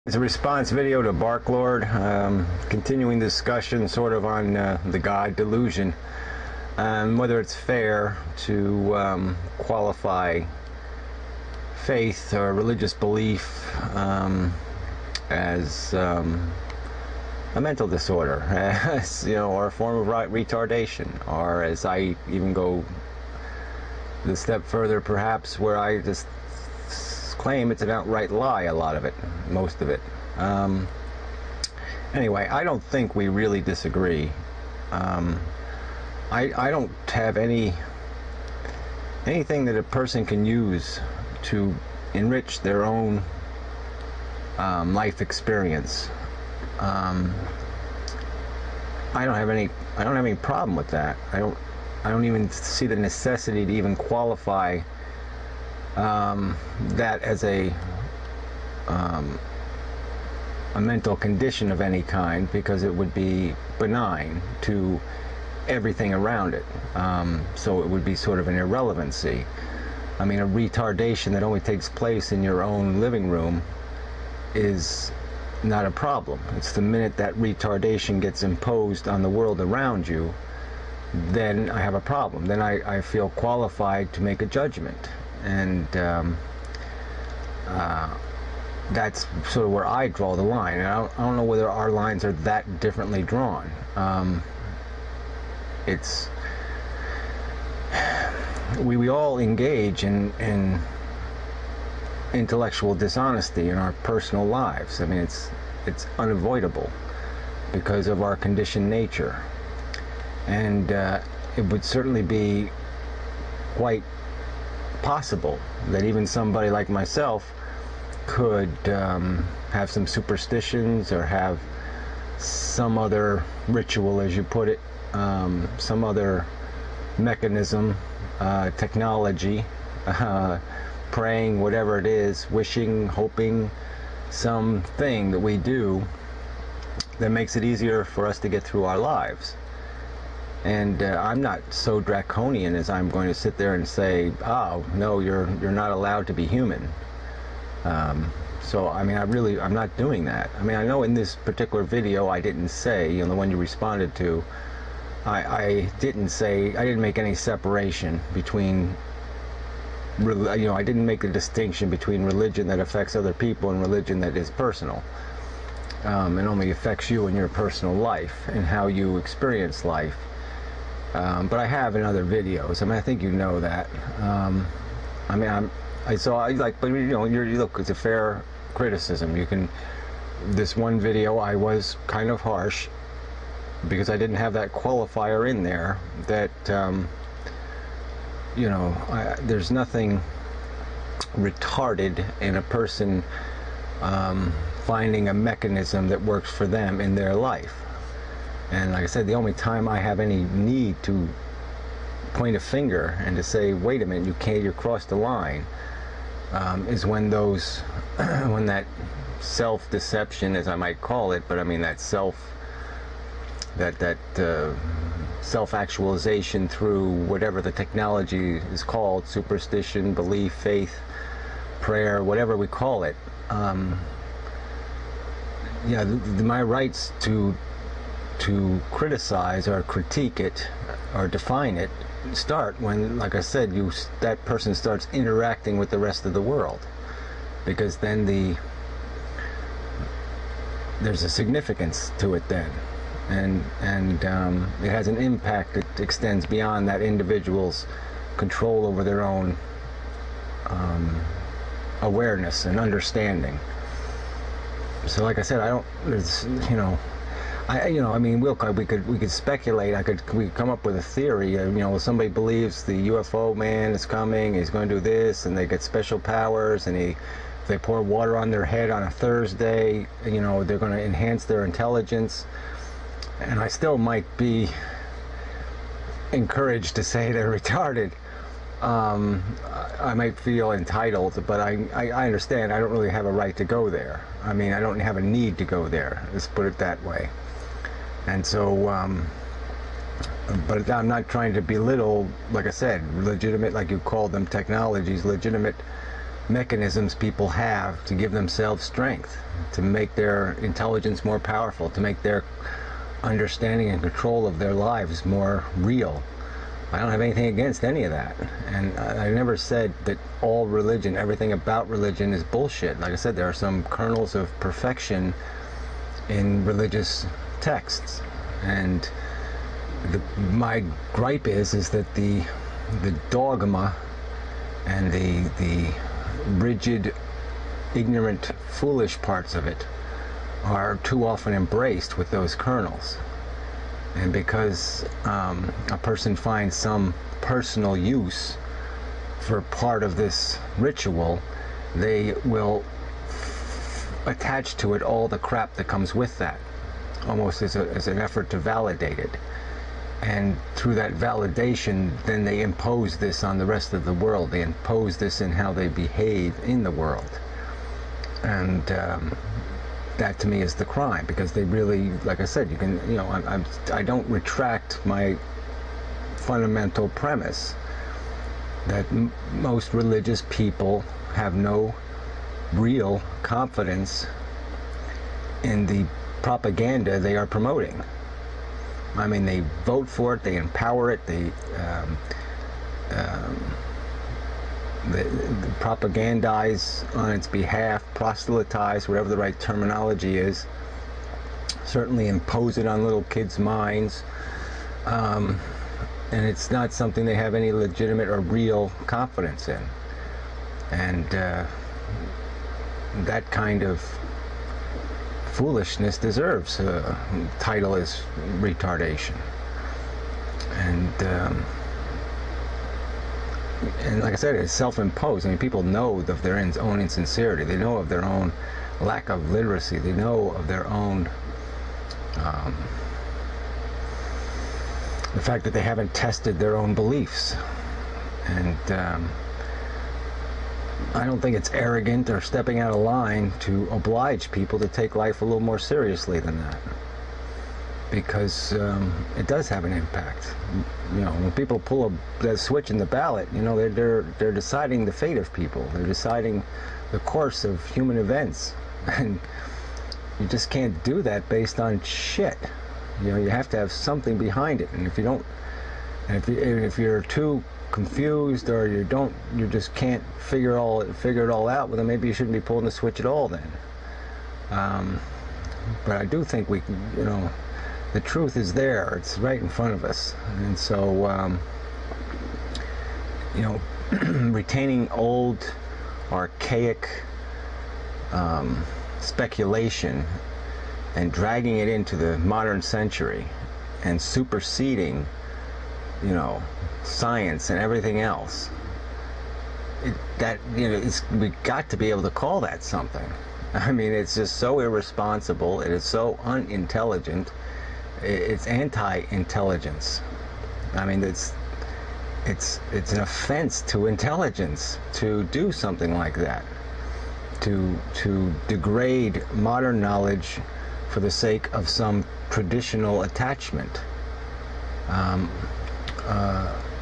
It's a response video to Barklord, continuing discussion sort of on the God delusion, whether it's fair to qualify faith or religious belief as a mental disorder, as or a form of retardation, or as I even go the step further, perhaps, where I just claim it's an outright lie, a lot of it, most of it. Anyway, I don't think we really disagree. I don't have anything that a person can use to enrich their own life experience. I don't have any problem with that. I don't even see the necessity to even qualify that as a mental condition of any kind, because it would be benign to everything around it. So it would be sort of an irrelevancy. I mean, a retardation that only takes place in your own living room is not a problem. It's the minute that retardation gets imposed on the world around you, then I have a problem. Then I feel qualified to make a judgment. And that's sort of where I draw the line. And I don't know whether our lines are that differently drawn. We all engage in intellectual dishonesty in our personal lives. I mean, it's unavoidable because of our conditioned nature. And it would certainly be quite possible that even somebody like myself could have some superstitions or have some other ritual, as you put it, some other mechanism, technology, praying, whatever it is, wishing, hoping, something that we do that makes it easier for us to get through our lives. And I'm not so draconian as I'm going to sit there and say, oh, no, you're not allowed to be human. So, I mean, I'm not doing that. I mean, I know in this particular video I didn't say, the one you responded to, I didn't make any separation between, I didn't make the distinction between religion that affects other people and religion that is personal. And only affects you in your personal life and how you experience life. But I have in other videos. I mean, I think you know that. I mean, but look, it's a fair criticism. This one video, I was kind of harsh because I didn't have that qualifier in there that, there's nothing retarded in a person finding a mechanism that works for them in their life. And like I said, the only time I have any need to point a finger and to say, wait a minute, you crossed the line, is when when that self-deception, as I might call it, but I mean that self-actualization through whatever the technology is called, superstition, belief, faith, prayer, whatever we call it. My rights to criticize or critique it or define it start when, like I said, that person starts interacting with the rest of the world, because then there's a significance to it then, and it has an impact that extends beyond that individual's control over their own awareness and understanding. So like I said, I mean, we could speculate. We could come up with a theory. Somebody believes the UFO man is coming. He's going to do this, and they get special powers. And if they pour water on their head on a Thursday, they're going to enhance their intelligence. And I still might be encouraged to say they're retarded. I might feel entitled, but I understand I don't really have a right to go there. I mean, I don't have a need to go there. Let's put it that way. And so, but I'm not trying to belittle, like I said, legitimate, like you called them, technologies, legitimate mechanisms people have to give themselves strength, to make their intelligence more powerful, to make their understanding and control of their lives more real. I don't have anything against any of that. And I never said that all religion, everything about religion is bullshit. Like I said, there are some kernels of perfection in religious texts. And my gripe is that the dogma and the rigid, ignorant, foolish parts of it are too often embraced with those kernels. And because a person finds some personal use for part of this ritual, they will attach to it all the crap that comes with that, almost as an effort to validate it. And through that validation, then they impose this on the rest of the world. They impose this in how they behave in the world. And that to me is the crime, because they really, like I said, you can, you know, I don't retract my fundamental premise that most religious people have no real confidence in the propaganda they are promoting. I mean, they vote for it, they empower it, they propagandize on its behalf, proselytize, whatever the right terminology is, certainly impose it on little kids' minds, and it's not something they have any legitimate or real confidence in. And that kind of foolishness deserves a title as retardation. And like I said, it's self-imposed. I mean, people know of their own insincerity. They know of their own lack of literacy. They know of their own the fact that they haven't tested their own beliefs. And I don't think it's arrogant or stepping out of line to oblige people to take life a little more seriously than that, because it does have an impact. You know, when people pull the switch in the ballot, you know, they're deciding the fate of people. They're deciding the course of human events, and you just can't do that based on shit. You know, you have to have something behind it, and if you don't, and if you're too confused, or you just can't figure it all out, well, then maybe you shouldn't be pulling the switch at all then. But I do think we, you know, the truth is there. It's right in front of us. And so, you know, retaining old, archaic speculation and dragging it into the modern century and superseding, you know, science and everything else, we got to be able to call that something. I mean, it's just so irresponsible. It is so unintelligent. It's anti-intelligence. I mean, it's an offense to intelligence to do something like that, to degrade modern knowledge for the sake of some traditional attachment.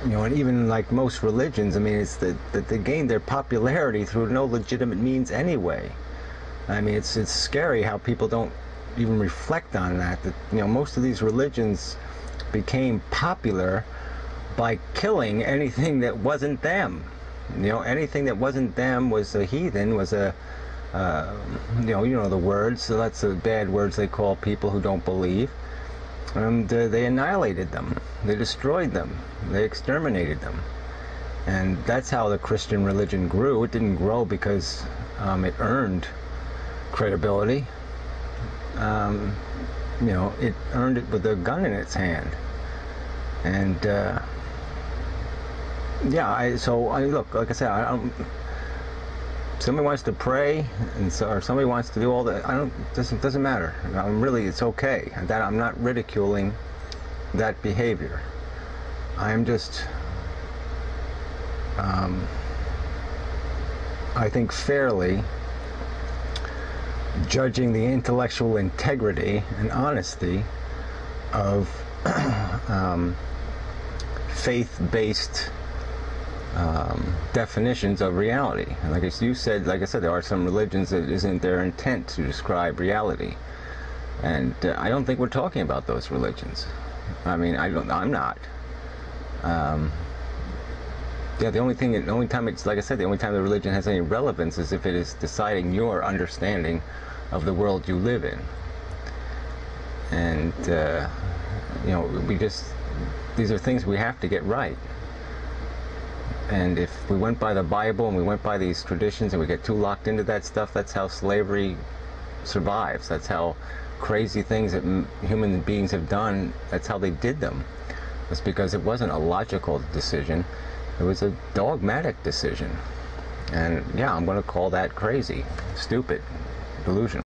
You know, and even like most religions, I mean, it's that they gain their popularity through no legitimate means anyway. I mean, it's scary how people don't even reflect on that. That, you know, most of these religions became popular by killing anything that wasn't them. You know, anything that wasn't them was a heathen, was a you know the words. So that's the bad words they call people who don't believe. And they annihilated them. They destroyed them. They exterminated them. And that's how the Christian religion grew. It didn't grow because it earned credibility. You know, it earned it with a gun in its hand. And yeah, look, like I said, somebody wants to pray, or somebody wants to do all that. Doesn't matter. It's okay. That I'm not ridiculing that behavior. I am just, I think, fairly judging the intellectual integrity and honesty of faith-based definitions of reality. And like you said, like I said, there are some religions that isn't their intent to describe reality. And I don't think we're talking about those religions. I mean, I'm not. Yeah, the only time it's, like I said, the only time the religion has any relevance is if it is deciding your understanding of the world you live in. And, you know, these are things we have to get right. And if we went by the Bible and we went by these traditions and we get too locked into that stuff, that's how slavery survives. That's how crazy things that human beings have done, that's how they did them. It's because it wasn't a logical decision. It was a dogmatic decision. And yeah, I'm going to call that crazy, stupid, delusional.